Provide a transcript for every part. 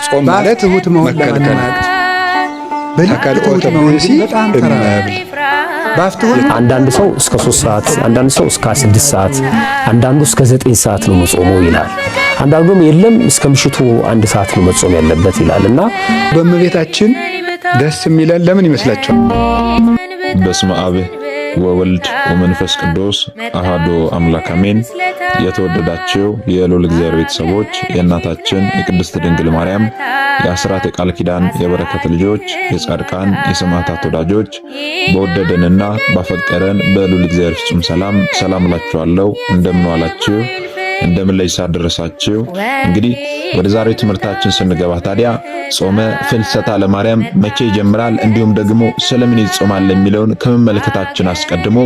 ጾም ማለት ትሁት መሆን ለማናቀት በልክ መሆን በጣም ተራራቢ ባፍቱን አንዳንድ ሰው እስከ 3 ሰዓት፣ አንዳንድ ሰው እስከ 6 ሰዓት፣ አንዳንዱ እስከ 9 ሰዓት ነው መጾሙ ይላል። አንዳንዱም የለም እስከ ምሽቱ 1 ሰዓት ነው መጾም ያለበት ይላልና በእመቤታችን ደስ የሚለን ለምን ይመስላችኋል? በስመ አብ ወወልድ ወመንፈስ ቅዱስ አሃዱ አምላክ አሜን። የተወደዳችሁ የልዑል እግዚአብሔር ቤተሰቦች የእናታችን የቅድስት ድንግል ማርያም የአስራት የቃል ኪዳን የበረከት ልጆች የጻድቃን የሰማዕታት ወዳጆች በወደደንና ባፈቀረን በልዑል እግዚአብሔር ፍጹም ሰላም እላችኋለሁ። እንደምን ዋላችሁ? እንደምን ላይ ሳደረሳችሁ? እንግዲህ ወደ ዛሬው ትምህርታችን ስንገባ ታዲያ ጾመ ፍልሰታ ለማርያም መቼ ይጀምራል እንዲሁም ደግሞ ስለምን ይጾማል የሚለውን ከመመልከታችን አስቀድሞ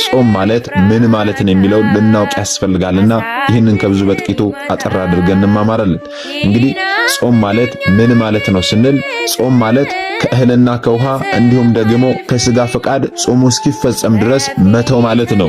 ጾም ማለት ምን ማለት ነው የሚለውን ልናውቅ ያስፈልጋልና ይህንን ከብዙ በጥቂቱ አጠር አድርገን እንማማራለን። እንግዲህ ጾም ማለት ምን ማለት ነው ስንል ጾም ማለት ከእህልና ከውሃ እንዲሁም ደግሞ ከስጋ ፈቃድ ጾሙ እስኪፈጸም ድረስ መተው ማለት ነው።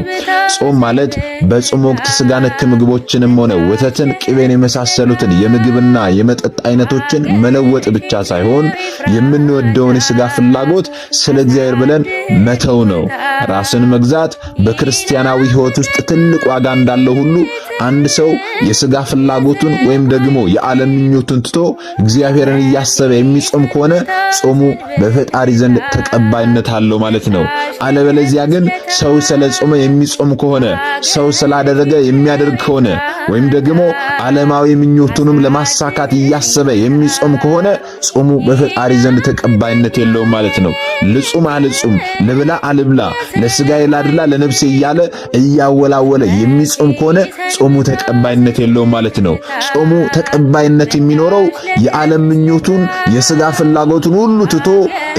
ጾም ማለት በጾም ወቅት ስጋ ነክ ምግቦችንም ሆነ ወተትን፣ ቅቤን የመሳሰሉትን የምግብና የመጠጥ አይነቶችን መለወጥ ብቻ ሳይሆን የምንወደውን የስጋ ፍላጎት ስለ እግዚአብሔር ብለን መተው ነው። ራስን መግዛት በክርስቲያናዊ ሕይወት ውስጥ ትልቅ ዋጋ እንዳለው ሁሉ አንድ ሰው የስጋ ፍላጎቱን ወይም ደግሞ የዓለም ምኞቱን ትቶ እግዚአብሔርን እያሰበ የሚጾም ከሆነ ጾሙ በፈጣሪ ዘንድ ተቀባይነት አለው ማለት ነው። አለበለዚያ ግን ሰው ስለጾመ የሚጾም ከሆነ ሰው ስላደረገ የሚያደርግ ከሆነ ወይም ደግሞ ዓለማዊ ምኞቱንም ለማሳካት እያሰበ የሚጾም ከሆነ ጾሙ በፈጣሪ ዘንድ ተቀባይነት የለውም ማለት ነው። ልጹም አልጹም፣ ልብላ አልብላ፣ ለስጋዬ ላድላ ለነፍሴ እያለ እያወላወለ የሚጾም ከሆነ ጾሙ ተቀባይነት የለውም ማለት ነው። ጾሙ ተቀባይነት የሚኖረው የዓለም ምኞቱን የስጋ ፍላጎቱን ሁሉ ትቶ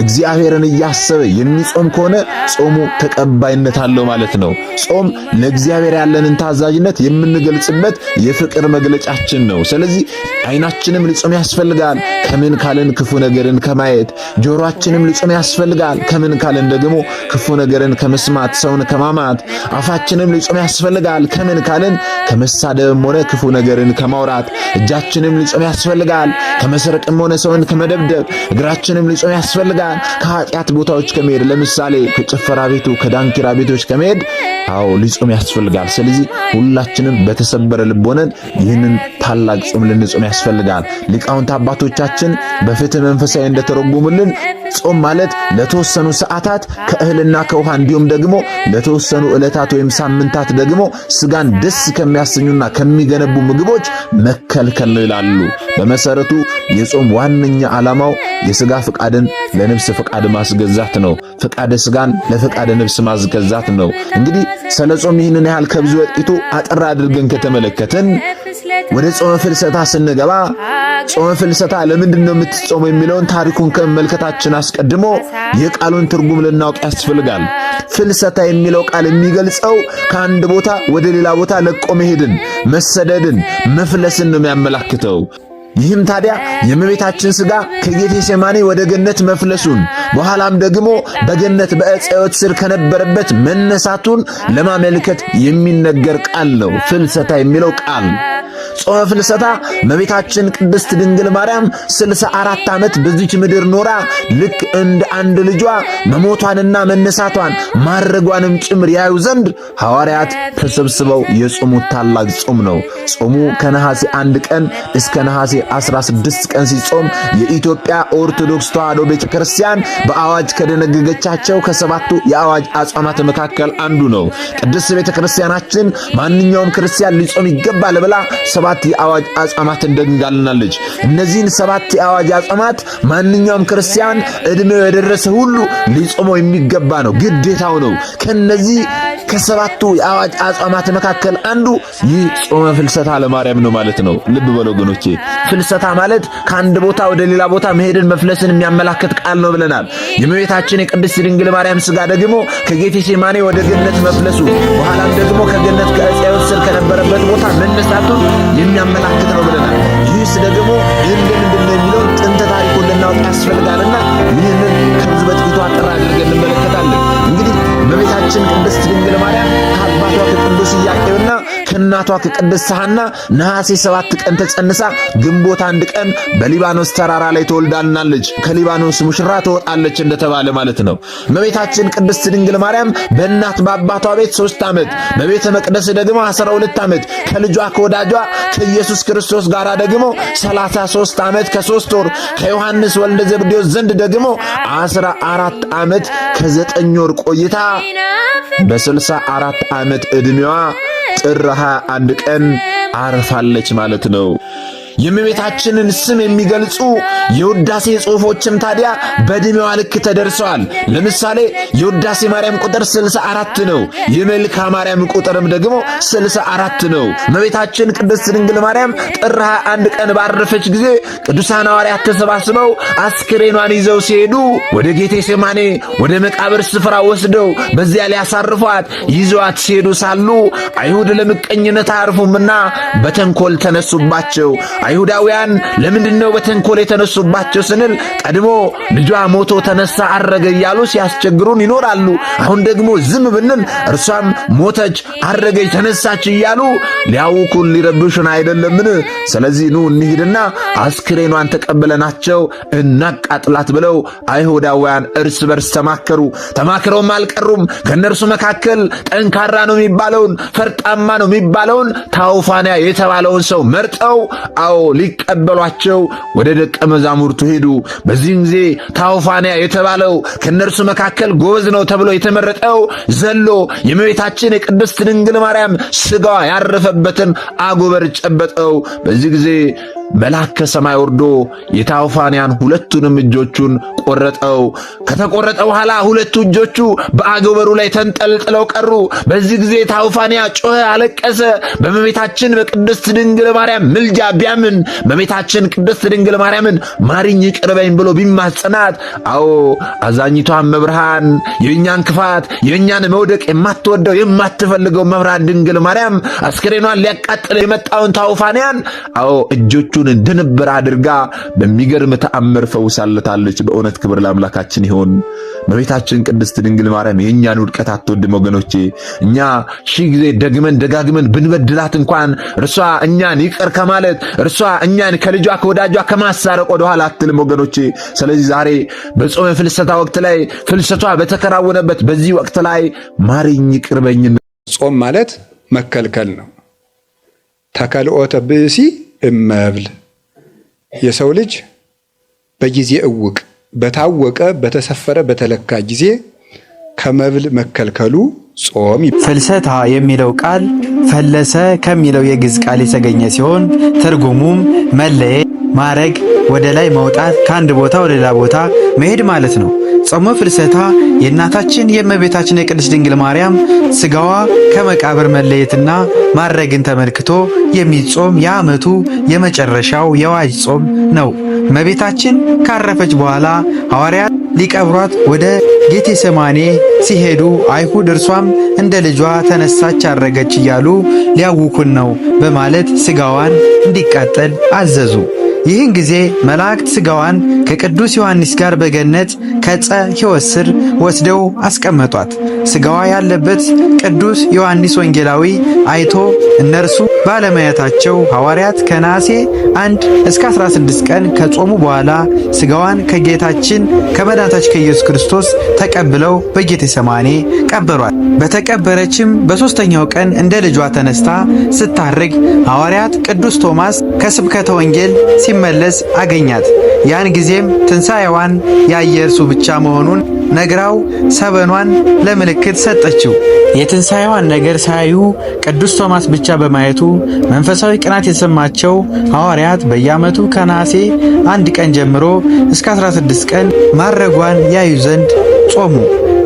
እግዚአብሔርን እያሰበ የሚጾም ከሆነ ጾሙ ተቀባይነት አለው ማለት ነው። ጾም ለእግዚአብሔር ያለንን ታዛዥነት የምንገልጽበት የፍቅር መግለጫችን ነው። ስለዚህ ዓይናችንም ሊጾም ያስፈልጋል። ከምን ካልን ክፉ ነገርን ከማየት፣ ጆሮአችንም ሊጾም ያስፈልጋል። ከምን ካልን ደግሞ ክፉ ነገርን ከመስማት፣ ሰውን ከማማት፣ አፋችንም ሊጾም ያስፈልጋል። ከምን ካልን ከመሳደብም ሆነ ክፉ ነገርን ከማውራት፣ እጃችንም ሊጾም ያስፈልጋል። ከመስረቅም ሆነ ሰውን ከመደብደብ፣ እግራችንም ሊጾም ያስፈልጋል። ከኃጢአት ቦታዎች ከመሄድ ለምሳሌ ከጭፈራ ቤቱ ከዳንኪራ ቤቶች ከመሄድ አዎ ሊጾም ያስፈልጋል። ስለዚህ ሁላችንም በተሰበረ ልብ ሆነን ይህንን ታላቅ ጾም ልንጾም ያስፈልጋል። ሊቃውንት አባቶቻችን በፍትሕ መንፈሳዊ እንደተረጎሙልን ጾም ማለት ለተወሰኑ ሰዓታት ከእህልና ከውሃ እንዲሁም ደግሞ ለተወሰኑ ዕለታት ወይም ሳምንታት ደግሞ ስጋን ደስ ከሚያሰኙና ከሚገነቡ ምግቦች መከልከል ነው ይላሉ። በመሰረቱ የጾም ዋነኛ ዓላማው የስጋ ፍቃድን ለነፍስ ፍቃድ ማስገዛት ነው። ፍቃደ ስጋን ለፍቃደ ነፍስ ማስገዛት ነው። እንግዲህ ስለ ጾም ይህንን ያህል ከብዙ ወጥቂቱ አጠር አድርገን ከተመለከትን ወደ ጾመ ፍልሰታ ስንገባ ጾመ ፍልሰታ ለምንድን ነው የምትጾመው የሚለውን ታሪኩን ከመመልከታችን አስቀድሞ የቃሉን ትርጉም ልናውቅ ያስፈልጋል። ፍልሰታ የሚለው ቃል የሚገልጸው ከአንድ ቦታ ወደ ሌላ ቦታ ለቆ መሄድን፣ መሰደድን፣ መፍለስን ነው የሚያመላክተው። ይህም ታዲያ የእመቤታችን ሥጋ ከጌቴሴማኒ ወደ ገነት መፍለሱን በኋላም ደግሞ በገነት በዕፀ ሕይወት ስር ከነበረበት መነሳቱን ለማመልከት የሚነገር ቃል ነው ፍልሰታ የሚለው ቃል። ጾመ ፍልሰታ እመቤታችን ቅድስት ድንግል ማርያም 64 ዓመት በዚች ምድር ኖራ ልክ እንደ አንድ ልጇ መሞቷንና መነሳቷን ማረጓንም ጭምር ያዩ ዘንድ ሐዋርያት ተሰብስበው የጾሙት ታላቅ ጾም ነው። ጾሙ ከነሐሴ 1 ቀን እስከ ነሐሴ 16 ቀን ሲጾም የኢትዮጵያ ኦርቶዶክስ ተዋሕዶ ቤተክርስቲያን በአዋጅ ከደነገገቻቸው ከሰባቱ የአዋጅ አጽዋማት መካከል አንዱ ነው። ቅድስት ቤተክርስቲያናችን ማንኛውም ክርስቲያን ሊጾም ይገባል ብላ 7 የአዋጅ አጽዋማትን ደንጋልናለች። እነዚህን 7 የአዋጅ አጽዋማት ማንኛውም ክርስቲያን ዕድሜው የደረሰ ሁሉ ሊጾመው የሚገባ ነው፣ ግዴታው ነው። ከነዚህ ከሰባቱ የአዋጅ አጽዋማት መካከል አንዱ ይህ ጾመ ፍልሰታ ለማርያም ነው ማለት ነው። ልብ በሉ ወገኖቼ፣ ፍልሰታ ማለት ከአንድ ቦታ ወደ ሌላ ቦታ መሄድን መፍለስን የሚያመላክት ቃል ነው ብለናል። የእመቤታችን የቅድስት ድንግል ማርያም ሥጋ ደግሞ ከጌቴሴማኒ ወደ ገነት መፍለሱ በኋላም ደግሞ ከገነት ከዕፀ ሕይወት ስር ከነበረበት ቦታ መነሳቱን የሚያመላክት ነው ብለናል። ይህስ ደግሞ ምንድን ነው የሚለውን ጥንተ ታሪኩን ልናውቅ ያስፈልጋልና ይህንን ከብዙ በጥቂቱ አጠር አድርገን እንመለከታለን። እንግዲህ እመቤታችን ቅድስት ድንግል ማርያም ከአባቷ ከቅዱስ ኢያቄም ከእናቷ ከቅድስት ሐና ነሐሴ 7 ቀን ተጸንሳ ግንቦት 1 ቀን በሊባኖስ ተራራ ላይ ተወልዳልናለች። ከሊባኖስ ሙሽራ ትወጣለች እንደተባለ ማለት ነው። እመቤታችን ቅድስት ድንግል ማርያም በእናት በአባቷ ቤት 3 ዓመት፣ በቤተ መቅደስ ደግሞ 12 ዓመት፣ ከልጇ ከወዳጇ ከኢየሱስ ክርስቶስ ጋር ደግሞ 33 ዓመት ከ3 ወር፣ ከዮሐንስ ወልደ ዘብዴዎስ ዘንድ ደግሞ 14 ዓመት ከ9 ወር ቆይታ በ64 ዓመት ዕድሜዋ ጥር 21 ቀን አርፋለች ማለት ነው። የእመቤታችንን ስም የሚገልጹ የውዳሴ ጽሑፎችም ታዲያ በዕድሜዋ ልክ ተደርሰዋል። ለምሳሌ የውዳሴ ማርያም ቁጥር 64 ነው። የመልካ ማርያም ቁጥርም ደግሞ 64 ነው። እመቤታችን ቅድስት ድንግል ማርያም ጥር 21 ቀን ባረፈች ጊዜ ቅዱሳን ሐዋርያት ተሰባስበው አስክሬኗን ይዘው ሲሄዱ ወደ ጌቴሴማኔ ወደ መቃብር ስፍራ ወስደው በዚያ ሊያሳርፏት ይዘዋት ሲሄዱ ሳሉ አይሁድ ለምቀኝነት አያርፉምና በተንኮል ተነሱባቸው። አይሁዳውያን ለምንድነው በተንኮል የተነሱባቸው ስንል ቀድሞ ልጇ ሞቶ ተነሳ አረገ እያሉ ሲያስቸግሩን ይኖራሉ። አሁን ደግሞ ዝም ብንል እርሷም ሞተች አረገች ተነሳች እያሉ ሊያውኩን ሊረብሹን አይደለምን? ስለዚህ ኑ እንሂድና አስክሬኗን ተቀበለናቸው እናቃጥላት ብለው አይሁዳውያን እርስ በርስ ተማከሩ። ተማክረውም አልቀሩም። ከነርሱ መካከል ጠንካራ ነው የሚባለውን ፈርጣማ ነው የሚባለውን ታውፋንያ የተባለውን ሰው መርጠው ሊቀበሏቸው ወደ ደቀ መዛሙርቱ ሄዱ። በዚህም ጊዜ ታውፋንያ የተባለው ከነርሱ መካከል ጎበዝ ነው ተብሎ የተመረጠው ዘሎ የእመቤታችን የቅድስት ድንግል ማርያም ሥጋዋ ያረፈበትን አጎበር ጨበጠው። በዚህ ጊዜ መልአክ ከሰማይ ወርዶ የታውፋንያን ሁለቱንም እጆቹን ቆረጠው። ከተቆረጠ በኋላ ሁለቱ እጆቹ በአጎበሩ ላይ ተንጠልጥለው ቀሩ። በዚህ ጊዜ ታውፋንያ ጮኸ፣ አለቀሰ። በእመቤታችን በቅድስት ድንግል ማርያም ምልጃ ቢያምን በእመቤታችን ቅድስት ድንግል ማርያምን ማሪኝ ይቅር በይኝ ብሎ ቢማጸናት፣ አዛኝቷን መብርሃን የእኛን ክፋት የእኛን መውደቅ የማትወደው የማትፈልገው መብርሃን ድንግል ማርያም አስክሬኗን ሊያቃጥል የመጣውን ታውፋንያን እጆቹን እንደነበር አድርጋ በሚገርም ተአምር ፈውሳለታለች። በእውነት ክብር ለአምላካችን ይሁን። እመቤታችን ቅድስት ድንግል ማርያም የእኛን ውድቀት አትወድም ወገኖቼ። እኛ ሺህ ጊዜ ደግመን ደጋግመን ብንበድላት እንኳን እርሷ እኛን ይቅር ከማለት እርሷ እኛን ከልጇ ከወዳጇ ከማሳረቅ ወደ ኋላ አትልም ወገኖቼ። ስለዚህ ዛሬ በጾመ ፍልሰታ ወቅት ላይ ፍልሰቷ በተከናወነበት በዚህ ወቅት ላይ ማሪኝ ይቅር በይኝ። ጾም ማለት መከልከል ነው። ተከልኦተ ብእሲ እመብል የሰው ልጅ በጊዜ እውቅ በታወቀ በተሰፈረ በተለካ ጊዜ ከመብል መከልከሉ ጾም። ፍልሰታ የሚለው ቃል ፈለሰ ከሚለው የግዕዝ ቃል የተገኘ ሲሆን ትርጉሙም መለየት፣ ማረግ፣ ወደ ላይ መውጣት፣ ከአንድ ቦታ ወደ ሌላ ቦታ መሄድ ማለት ነው። ጾመ ፍልሰታ የእናታችን የእመቤታችን የቅድስት ድንግል ማርያም ሥጋዋ ከመቃብር መለየትና ማረግን ተመልክቶ የሚጾም የዓመቱ የመጨረሻው የዋጅ ጾም ነው። እመቤታችን ካረፈች በኋላ ሐዋርያት ሊቀብሯት ወደ ጌቴሴማኔ ሲሄዱ አይሁድ እርሷም እንደ ልጇ ተነሳች አረገች እያሉ ሊያውኩን ነው በማለት ሥጋዋን እንዲቃጠል አዘዙ። ይህን ጊዜ መላእክት ሥጋዋን ከቅዱስ ዮሐንስ ጋር በገነት ከዕፀ ሕይወት ስር ወስደው አስቀመጧት። ሥጋዋ ያለበት ቅዱስ ዮሐንስ ወንጌላዊ አይቶ እነርሱ ባለማየታቸው ሐዋርያት ከነሐሴ 1 እስከ 16 ቀን ከጾሙ በኋላ ሥጋዋን ከጌታችን ከመድኃኒታችን ከኢየሱስ ክርስቶስ ተቀብለው በጌቴሴማኔ ቀበሯት። በተቀበረችም በሦስተኛው ቀን እንደ ልጇ ተነስታ ስታርግ ሐዋርያት ቅዱስ ቶማስ ከስብከተ ወንጌል ሲመለስ አገኛት። ያን ጊዜም ትንሣኤዋን ያየ እርሱ ብቻ መሆኑን ነግራው ሰበኗን ለምልክት ሰጠችው። የትንሣኤዋን ነገር ሳያዩ ቅዱስ ቶማስ ብቻ በማየቱ መንፈሳዊ ቅናት የተሰማቸው ሐዋርያት በየዓመቱ ከነሐሴ 1 ቀን ጀምሮ እስከ 16 ቀን ማረጓን ያዩ ዘንድ ጾሙ።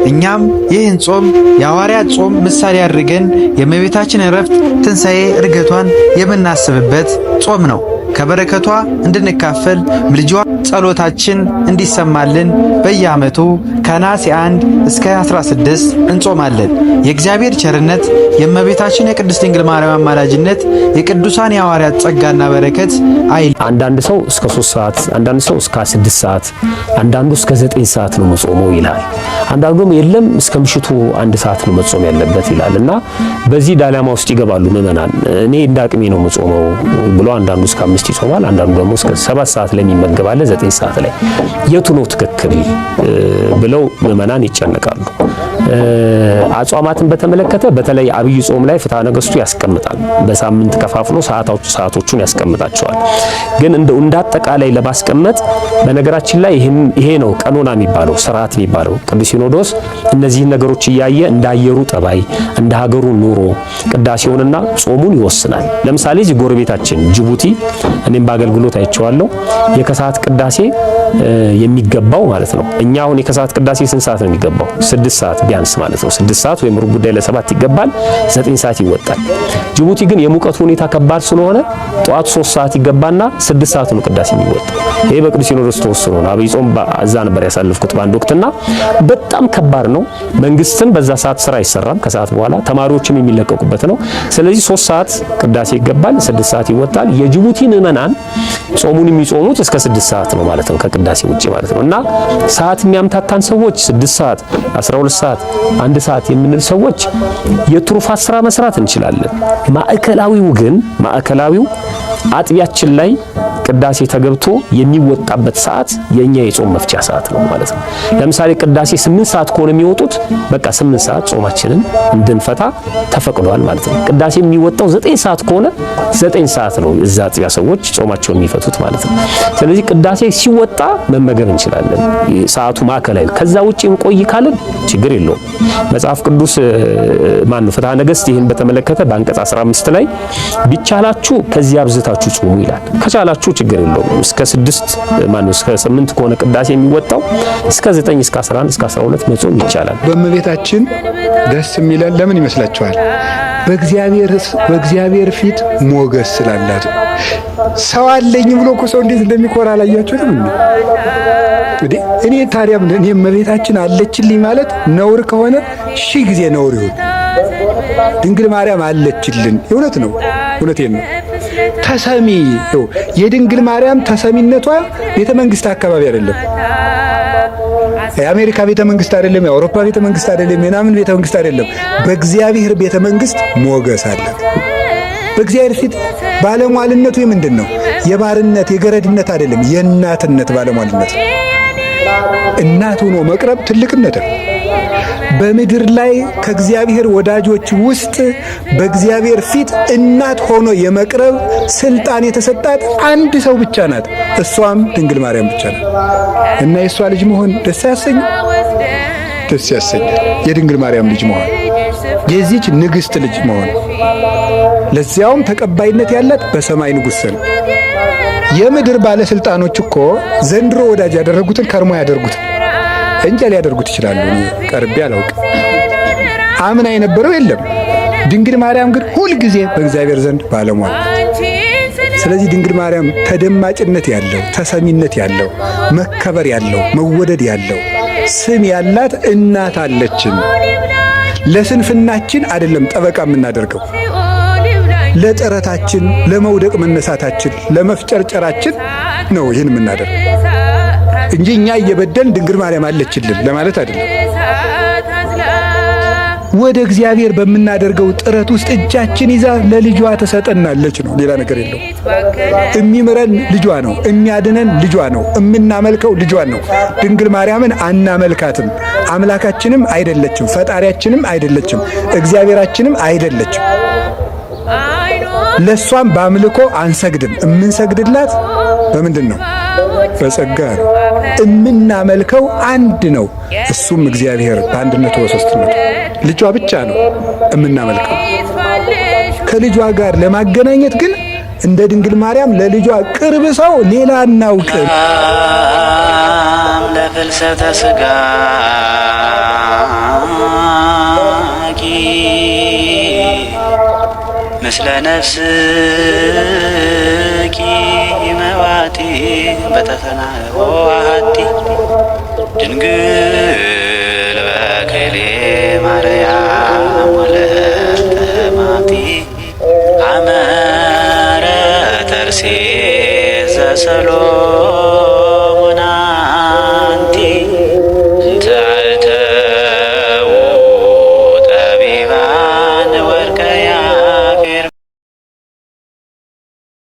እኛም ይህን ጾም የሐዋርያት ጾም ምሳሌ አድርገን የእመቤታችን ዕረፍት፣ ትንሣኤ፣ ዕርገቷን የምናስብበት ጾም ነው። ከበረከቷ እንድንካፈል ምልጇ ጸሎታችን እንዲሰማልን በየዓመቱ ከነሐሴ 1 እስከ 16 እንጾማለን። የእግዚአብሔር ቸርነት፣ የእመቤታችን የቅድስት ድንግል ማርያም አማላጅነት፣ የቅዱሳን የሐዋርያት ጸጋና በረከት አንዳንድ ሰው እስከ 3 ሰዓት፣ አንዳንድ ሰው እስከ 6 ሰዓት፣ አንዳንዱ እስከ 9 ሰዓት ነው መጾመው ይላል። አንዳንዱም የለም እስከ ምሽቱ 1 ሰዓት ነው መጾም ያለበት ይላል። እና በዚህ ዳላማ ውስጥ ይገባሉ ምዕመናን። እኔ እንደ አቅሜ ነው መጾመው ብሎ አንዳንዱ እስከ 5 ይጾማል፣ አንዳንዱ ደግሞ እስከ 7 ሰዓት ላይ ይመገባል፣ 9 ሰዓት ላይ። የቱ ነው ትክክል ብለው ምዕመናን ይጨነቃሉ። አጽዋማትን በተመለከተ በተለይ አብይ ጾም ላይ ፍትሐ ነገሥቱ ያስቀምጣል። በሳምንት ከፋፍሎ ሰዓቶቹን ያስቀምጣቸዋል። ግን እንደ አጠቃላይ ለማስቀመጥ በነገራችን ላይ ይሄ ነው ቀኖና የሚባለው ስርዓት የሚባለው። ቅዱስ ሲኖዶስ እነዚህን ነገሮች እያየ እንዳየሩ ጠባይ እንደ ሀገሩ ኑሮ ቅዳሴውንና ጾሙን ይወስናል። ለምሳሌ እዚህ ጎረቤታችን ጅቡቲ እኔም በአገልግሎት አይቼዋለሁ። የከሰዓት ቅዳሴ የሚገባው ማለት ነው። እኛ አሁን የከሰዓት ቅዳሴ ስንት ሰዓት ነው የሚገባው? 6 ሰዓት ቢያንስ ማለት ነው። 6 ሰዓት ወይም ሩብ ጉዳይ ለ7 ይገባል፣ 9 ሰዓት ይወጣል። ጅቡቲ ግን የሙቀቱ ሁኔታ ከባድ ስለሆነ ጠዋት 3 ሰዓት ይገባና 6 ሰዓት ነው ቅዳሴ የሚወጣው። ይሄ በቅዱስ ሲኖዶስ ተወስኖ ነው። አብይ ጾም እዛ ነበር ያሳለፍኩት በአንድ ወቅትና በጣም ከባድ ነው። መንግስትም በዛ ሰዓት ስራ አይሰራም። ከሰዓት በኋላ ተማሪዎችም የሚለቀቁበት ነው። ስለዚህ 3 ሰዓት ቅዳሴ ይገባል፣ 6 ሰዓት ይወጣል። የጅቡቲ ምዕመናን ጾሙን የሚጾሙት እስከ 6 ሰዓት ነው ማለት ነው፣ ከቅዳሴ ውጪ ማለት ነው። እና ሰዓት የሚያምታታን ሰዎች 6 ሰዓት፣ 12 ሰዓት፣ 1 ሰዓት የምንል ሰዎች የትሩፋት ስራ መስራት እንችላለን። ማዕከላዊው አጥቢያችን ላይ ቅዳሴ ተገብቶ የሚወጣበት ሰዓት የኛ የጾም መፍቻ ሰዓት ነው ማለት ነው። ለምሳሌ ቅዳሴ 8 ሰዓት ከሆነ የሚወጡት በቃ 8 ሰዓት ጾማችንን እንድንፈታ ተፈቅዷል ማለት ነው። ቅዳሴ የሚወጣው 9 ሰዓት ከሆነ 9 ሰዓት ነው እዛ አጥቢያ ሰዎች ጾማቸውን የሚፈቱት ማለት ነው። ስለዚህ ቅዳሴ ሲወጣ መመገብ እንችላለን፣ ሰዓቱ ማዕከላዊ። ከዛ ውጪ እንቆይ ካልን ችግር የለውም። መጽሐፍ ቅዱስ ፍትሐ ነገሥት ይህን በተመለከተ በአንቀጽ 15 ላይ ቢቻላችሁ ከዚያ አብዝታችሁ ጾሙ ይላል። ከቻላችሁ ችግር የለውም። እስከ 8 ከሆነ ቅዳሴ የሚወጣው እስከ 9 እስከ 11 እስከ 12 መጾም ይቻላል። በእመቤታችን ደስ የሚለን ለምን ይመስላችኋል? በእግዚአብሔር ፊት ሞገስ ስላላት። ሰው አለኝ ብሎ እኮ ሰው እንዴት እንደሚኮራ አላያችሁትም? እኔ ታዲያ እኔ እመቤታችን አለችልኝ ማለት ነውር ከሆነ 1000 ጊዜ ነውር ይሁን። ድንግል ማርያም አለችልን። እውነት ነው፣ እውነቴን ነው። ተሰሚ የድንግል ማርያም ተሰሚነቷ ቤተ መንግስት አካባቢ አይደለም። የአሜሪካ ቤተ መንግስት አይደለም፣ የአውሮፓ ቤተ መንግስት አይደለም፣ የናምን ቤተ መንግስት አይደለም። በእግዚአብሔር ቤተ መንግስት ሞገስ አለ። በእግዚአብሔር ፊት ባለሟልነቱ ምንድን ነው? የባርነት የገረድነት አይደለም፣ የእናትነት ባለሟልነት። እናት ሆኖ መቅረብ ትልቅነት ነው። በምድር ላይ ከእግዚአብሔር ወዳጆች ውስጥ በእግዚአብሔር ፊት እናት ሆኖ የመቅረብ ስልጣን የተሰጣት አንድ ሰው ብቻ ናት። እሷም ድንግል ማርያም ብቻ ናት። እና የእሷ ልጅ መሆን ደስ ያሰኛል፣ ደስ ያሰኛል። የድንግል ማርያም ልጅ መሆን፣ የዚች ንግሥት ልጅ መሆን፣ ለዚያውም ተቀባይነት ያላት በሰማይ ንጉሥ ነው። የምድር ባለስልጣኖች እኮ ዘንድሮ ወዳጅ ያደረጉትን ከርሞ ያደርጉትን እንጂ ሊያደርጉት ይችላሉ። ቀርቤ አላውቅም። አምና የነበረው የለም። ድንግል ማርያም ግን ሁልጊዜ በእግዚአብሔር ዘንድ ባለሟል። ስለዚህ ድንግል ማርያም ተደማጭነት ያለው፣ ተሰሚነት ያለው፣ መከበር ያለው፣ መወደድ ያለው ስም ያላት እናት አለችን። ለስንፍናችን አይደለም ጠበቃ የምናደርገው፣ ለጥረታችን፣ ለመውደቅ መነሳታችን፣ ለመፍጨርጨራችን ነው ይህን የምናደርገው እንጂ እኛ እየበደልን ድንግል ማርያም አለችልን ለማለት አይደለም። ወደ እግዚአብሔር በምናደርገው ጥረት ውስጥ እጃችን ይዛ ለልጇ ትሰጠናለች ነው፣ ሌላ ነገር የለው። የሚምረን ልጇ ነው፣ የሚያድነን ልጇ ነው፣ የምናመልከው ልጇን ነው። ድንግል ማርያምን አናመልካትም። አምላካችንም አይደለችም፣ ፈጣሪያችንም አይደለችም፣ እግዚአብሔራችንም አይደለችም። ለሷም በአምልኮ አንሰግድም። የምንሰግድላት በምንድን ነው? በጸጋ ነው። የምናመልከው አንድ ነው፣ እሱም እግዚአብሔር በአንድነቱ በሦስትነቱ ልጇ ብቻ ነው የምናመልከው። ከልጇ ጋር ለማገናኘት ግን እንደ ድንግል ማርያም ለልጇ ቅርብ ሰው ሌላ አናውቅም። ለፍልሰተ ሥጋ ምስለ ነፍስኪ ዋቲ በተሰናዮ አሐቲ ድንግል በክሌ ማርያም ወለተ ማቲ አመረ ተርሴ ዘሰሎ